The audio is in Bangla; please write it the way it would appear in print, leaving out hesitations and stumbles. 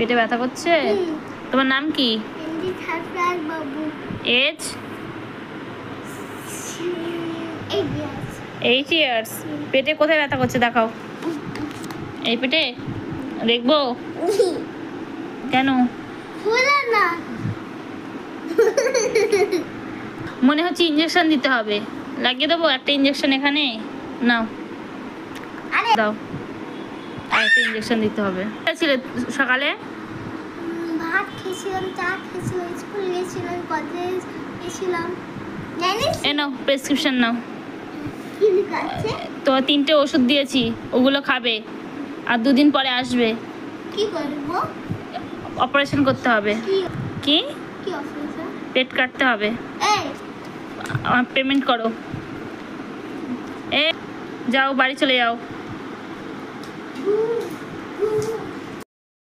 পেটে ব্যথা করছে? তোমার নাম কি? Age 8 years. পেটে কোথায় ব্যথা করছে দেখাও। এই পেটে দেখবো কেন? মনে হচ্ছে ইঞ্জেকশন দিতে হবে। লাগিয়ে দেবো একটা ইঞ্জেকশন এখানে নাও। দাও একটা ইঞ্জেকশন দিতে হবে। ছিল সকালে ভাত খেয়েছিলাম, চা খেয়েছিলাম, স্কুল গেছিলাম, কলেজ গেছিলাম। এ নাও প্রেসক্রিপশন নাও। কি লেখা আছে? তো 3টে ওষুধ দিয়েছি, ওগুলো খাবে আর 2 দিন পরে আসবে। কি করব? অপারেশন করতে হবে। কি কি অপারেশন? পেট কাটতে হবে। এই পেমেন্ট করো। এ যাও বাড়ি চলে যাও।